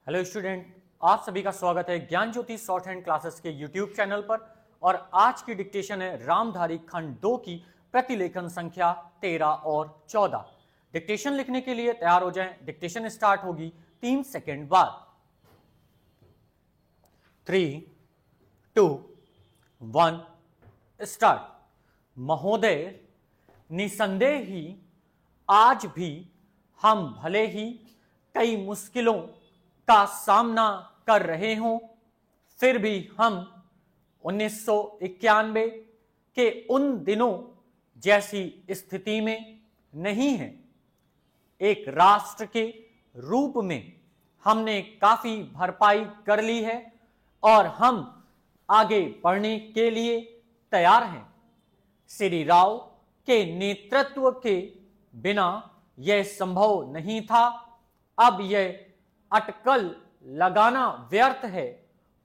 Hello student, आप सभी का स्वागत है ज्ञान ज्योति शॉर्ट हैंड क्लासेस के यूट्यूब चैनल पर। और आज की डिक्टेशन है रामधारी खंड 2 की प्रतिलेखन संख्या 13 और 14। डिक्टेशन लिखने के लिए तैयार हो जाएं। डिक्टेशन स्टार्ट होगी 3 सेकेंड बाद। 3, 2, 1 स्टार्ट। महोदय, निसंदेह ही आज भी हम भले ही कई मुश्किलों का सामना कर रहे हों, फिर भी हम 1991 के उन दिनों जैसी स्थिति में नहीं हैं। एक राष्ट्र के रूप में हमने काफी भरपाई कर ली है और हम आगे बढ़ने के लिए तैयार हैं। श्री राव के नेतृत्व के बिना यह संभव नहीं था। अब यह अटकल लगाना व्यर्थ है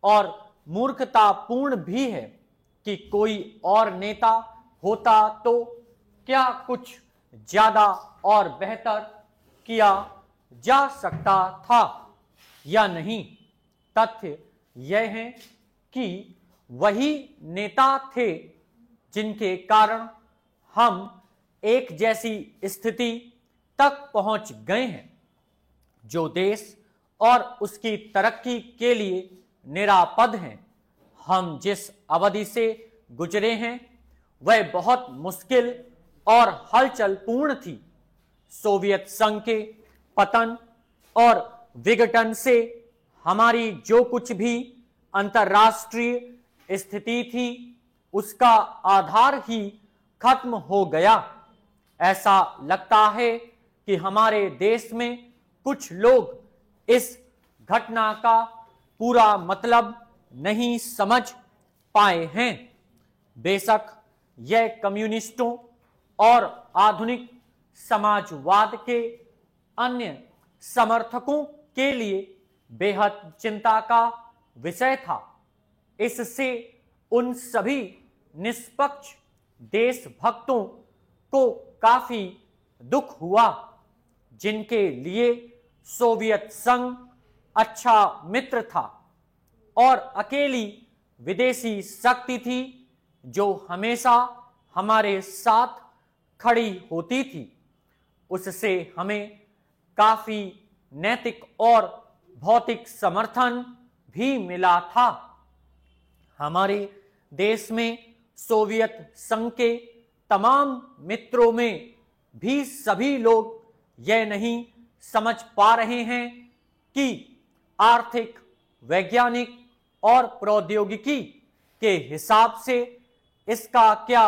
और मूर्खतापूर्ण भी है कि कोई और नेता होता तो क्या कुछ ज्यादा और बेहतर किया जा सकता था या नहीं। तथ्य यह है कि वही नेता थे जिनके कारण हम एक जैसी स्थिति तक पहुंच गए हैं। जो देश और उसकी तरक्की के लिए निरापद हैं। हम जिस अवधि से गुजरे हैं वह बहुत मुश्किल और हलचल पूर्ण थी। सोवियत संघ के पतन और विघटन से हमारी जो कुछ भी अंतर्राष्ट्रीय स्थिति थी उसका आधार ही खत्म हो गया। ऐसा लगता है कि हमारे देश में कुछ लोग इस घटना का पूरा मतलब नहीं समझ पाए हैं। बेशक यह कम्युनिस्टों और आधुनिक समाजवाद के अन्य समर्थकों के लिए बेहद चिंता का विषय था। इससे उन सभी निष्पक्ष देशभक्तों को काफी दुख हुआ जिनके लिए सोवियत संघ अच्छा मित्र था और अकेली विदेशी शक्ति थी जो हमेशा हमारे साथ खड़ी होती थी। उससे हमें काफी नैतिक और भौतिक समर्थन भी मिला था। हमारे देश में सोवियत संघ के तमाम मित्रों में भी सभी लोग यह नहीं समझ पा रहे हैं कि आर्थिक, वैज्ञानिक और प्रौद्योगिकी के हिसाब से इसका क्या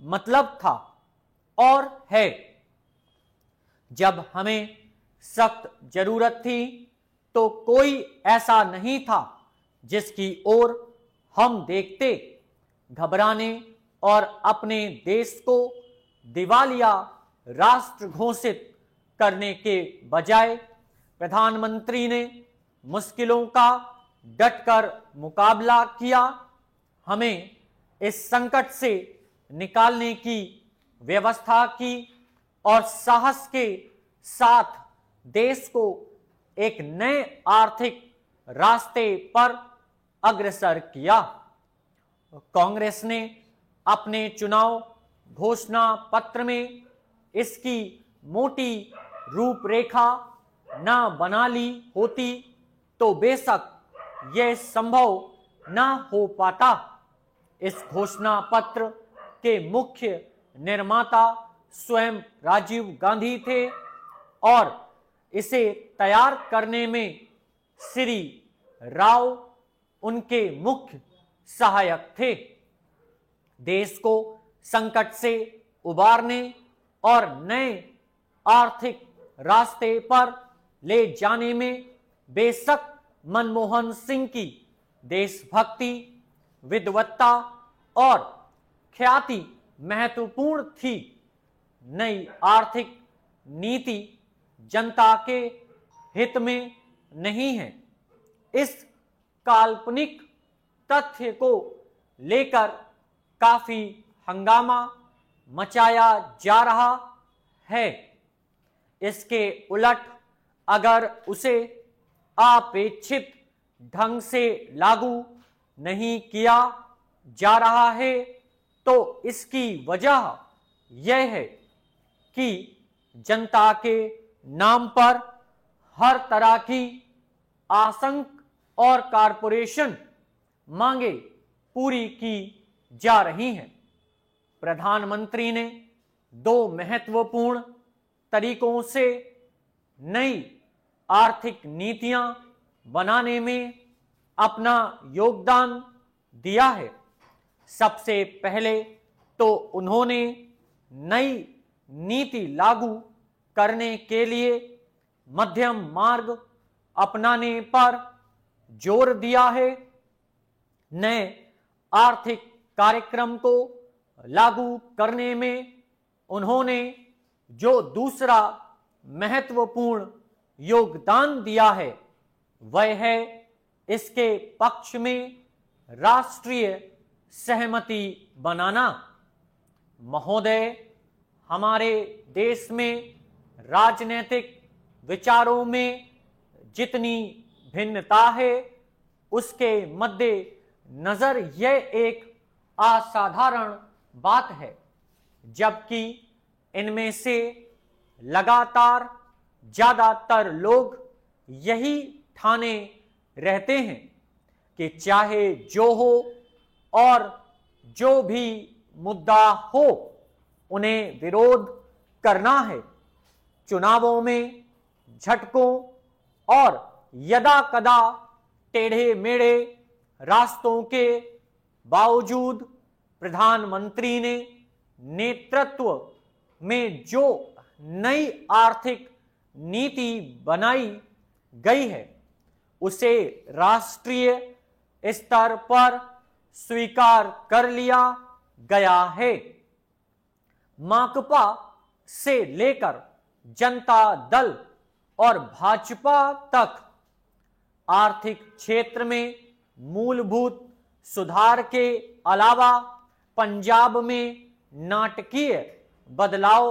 मतलब था और है। जब हमें सख्त जरूरत थी तो कोई ऐसा नहीं था जिसकी ओर हम देखते। घबराने और अपने देश को दिवालिया राष्ट्र घोषित करने के बजाय प्रधानमंत्री ने मुश्किलों का डटकर मुकाबला किया। हमें इस संकट से निकालने की व्यवस्था की और साहस के साथ देश को एक नए आर्थिक रास्ते पर अग्रसर किया। कांग्रेस ने अपने चुनाव घोषणा पत्र में इसकी मोटी रूपरेखा न बना ली होती तो बेशक यह संभव न हो पाता। इस घोषणा पत्र के मुख्य निर्माता स्वयं राजीव गांधी थे और इसे तैयार करने में श्री राव उनके मुख्य सहायक थे। देश को संकट से उबारने और नए आर्थिक रास्ते पर ले जाने में बेशक मनमोहन सिंह की देशभक्ति, विद्वत्ता और ख्याति महत्वपूर्ण थी। नई आर्थिक नीति जनता के हित में नहीं है। इस काल्पनिक तथ्य को लेकर काफी हंगामा मचाया जा रहा है। इसके उलट अगर उसे अपेक्षित ढंग से लागू नहीं किया जा रहा है, तो इसकी वजह यह है कि जनता के नाम पर हर तरह की आशंक और कारपोरेशन मांगे पूरी की जा रही हैं। प्रधानमंत्री ने 2 महत्वपूर्ण तरीकों से नई आर्थिक नीतियां बनाने में अपना योगदान दिया है। सबसे पहले तो उन्होंने नई नीति लागू करने के लिए मध्यम मार्ग अपनाने पर जोर दिया है। नए आर्थिक कार्यक्रम को लागू करने में उन्होंने जो दूसरा महत्वपूर्ण योगदान दिया है वह है इसके पक्ष में राष्ट्रीय सहमति बनाना। महोदय, हमारे देश में राजनीतिक विचारों में जितनी भिन्नता है उसके मद्दे नजर यह एक असाधारण बात है, जबकि इनमें से लगातार ज्यादातर लोग यही ठाने रहते हैं कि चाहे जो हो और जो भी मुद्दा हो उन्हें विरोध करना है। चुनावों में झटकों और यदा कदा टेढ़े मेढ़े रास्तों के बावजूद प्रधानमंत्री ने नेतृत्व में जो नई आर्थिक नीति बनाई गई है उसे राष्ट्रीय स्तर पर स्वीकार कर लिया गया है। माकपा से लेकर जनता दल और भाजपा तक आर्थिक क्षेत्र में मूलभूत सुधार के अलावा पंजाब में नाटकीय बदलाव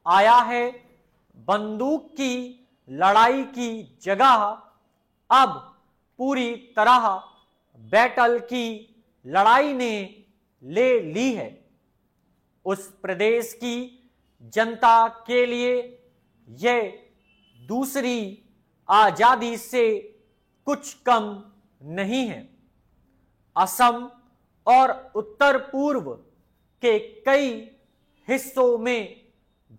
आया है। बंदूक की लड़ाई की जगह अब पूरी तरह बैटल की लड़ाई ने ले ली है। उस प्रदेश की जनता के लिए यह दूसरी आजादी से कुछ कम नहीं है। असम और उत्तर पूर्व के कई हिस्सों में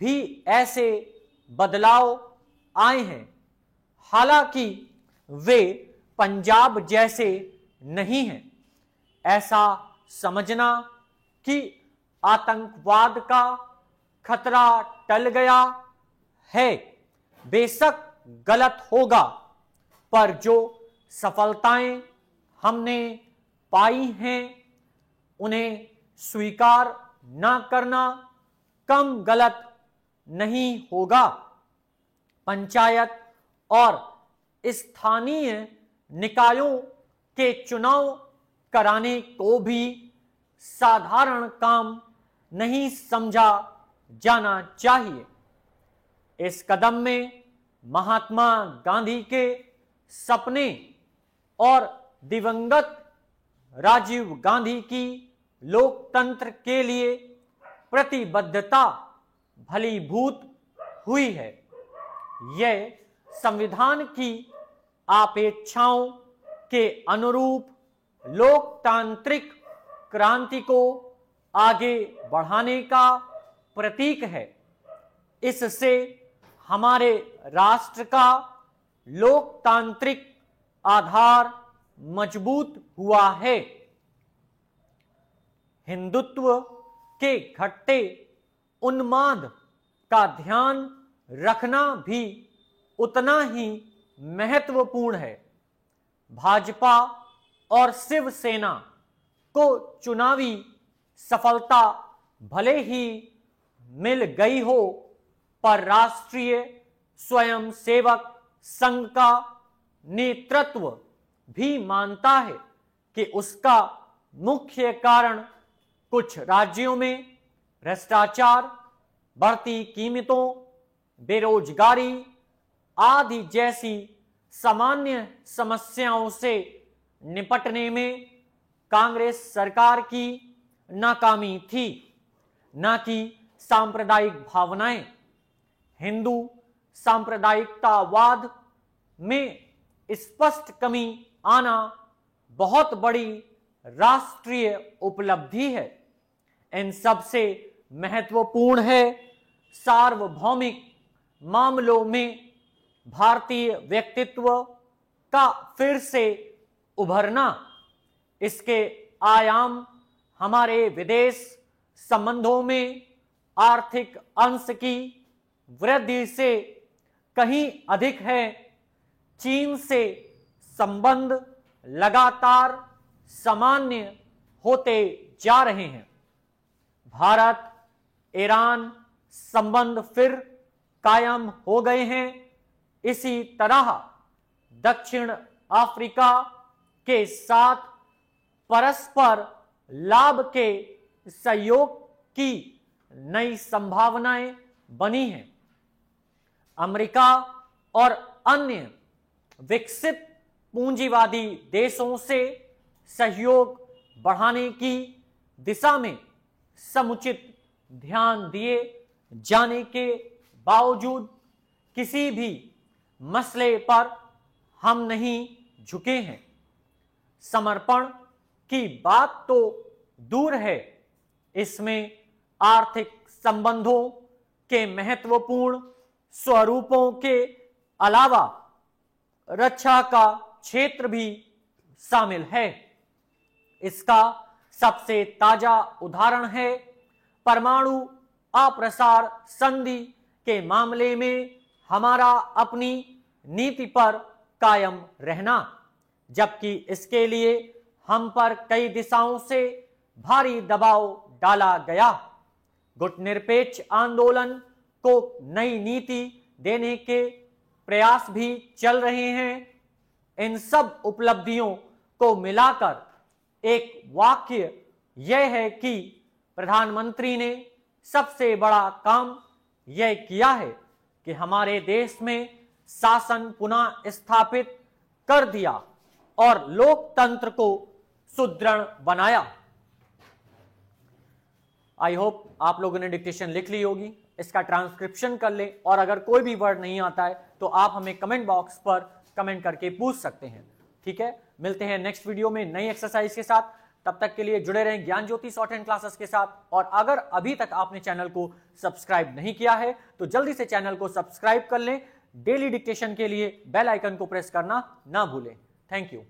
भी ऐसे बदलाव आए हैं, हालांकि वे पंजाब जैसे नहीं हैं। ऐसा समझना कि आतंकवाद का खतरा टल गया है बेशक गलत होगा, पर जो सफलताएं हमने पाई हैं उन्हें स्वीकार न करना कम गलत नहीं होगा। पंचायत और स्थानीय निकायों के चुनाव कराने को भी साधारण काम नहीं समझा जाना चाहिए। इस कदम में महात्मा गांधी के सपने और दिवंगत राजीव गांधी की लोकतंत्र के लिए प्रतिबद्धता भलीभूत हुई है। यह संविधान की अपेक्षाओं के अनुरूप लोकतांत्रिक क्रांति को आगे बढ़ाने का प्रतीक है। इससे हमारे राष्ट्र का लोकतांत्रिक आधार मजबूत हुआ है। हिंदुत्व के घटते उन्माद का ध्यान रखना भी उतना ही महत्वपूर्ण है। भाजपा और शिवसेना को चुनावी सफलता भले ही मिल गई हो, पर राष्ट्रीय स्वयंसेवक संघ का नेतृत्व भी मानता है कि उसका मुख्य कारण कुछ राज्यों में भ्रष्टाचार, बढ़ती कीमतों, बेरोजगारी आदि जैसी सामान्य समस्याओं से निपटने में कांग्रेस सरकार की नाकामी थी, न कि सांप्रदायिक भावनाएं। हिंदू सांप्रदायिकतावाद में स्पष्ट कमी आना बहुत बड़ी राष्ट्रीय उपलब्धि है। इन सबसे महत्वपूर्ण है सार्वभौमिक मामलों में भारतीय व्यक्तित्व का फिर से उभरना। इसके आयाम हमारे विदेश संबंधों में आर्थिक अंश की वृद्धि से कहीं अधिक है। चीन से संबंध लगातार सामान्य होते जा रहे हैं। भारत ईरान संबंध फिर कायम हो गए हैं। इसी तरह दक्षिण अफ्रीका के साथ परस्पर लाभ के सहयोग की नई संभावनाएं बनी हैं। अमेरिका और अन्य विकसित पूंजीवादी देशों से सहयोग बढ़ाने की दिशा में समुचित ध्यान दिए जाने के बावजूद किसी भी मसले पर हम नहीं झुके हैं। समर्पण की बात तो दूर है, इसमें आर्थिक संबंधों के महत्वपूर्ण स्वरूपों के अलावा रक्षा का क्षेत्र भी शामिल है। इसका सबसे ताजा उदाहरण है परमाणु अप्रसार संधि के मामले में हमारा अपनी नीति पर कायम रहना, जबकि इसके लिए हम पर कई दिशाओं से भारी दबाव डाला गया। गुटनिरपेक्ष आंदोलन को नई नीति देने के प्रयास भी चल रहे हैं। इन सब उपलब्धियों को मिलाकर एक वाक्य यह है कि प्रधानमंत्री ने सबसे बड़ा काम यह किया है कि हमारे देश में शासन पुनः स्थापित कर दिया और लोकतंत्र को सुदृढ़ बनाया। आई होप आप लोगों ने डिक्टेशन लिख ली होगी, इसका ट्रांसक्रिप्शन कर ले, और अगर कोई भी वर्ड नहीं आता है तो आप हमें कमेंट बॉक्स पर कमेंट करके पूछ सकते हैं। ठीक है, मिलते हैं नेक्स्ट वीडियो में नई एक्सरसाइज के साथ। तब तक के लिए जुड़े रहें ज्ञान ज्योति शॉर्ट हैंड क्लासेस के साथ। और अगर अभी तक आपने चैनल को सब्सक्राइब नहीं किया है तो जल्दी से चैनल को सब्सक्राइब कर लें। डेली डिक्टेशन के लिए बेल आइकन को प्रेस करना ना भूलें। Thank you.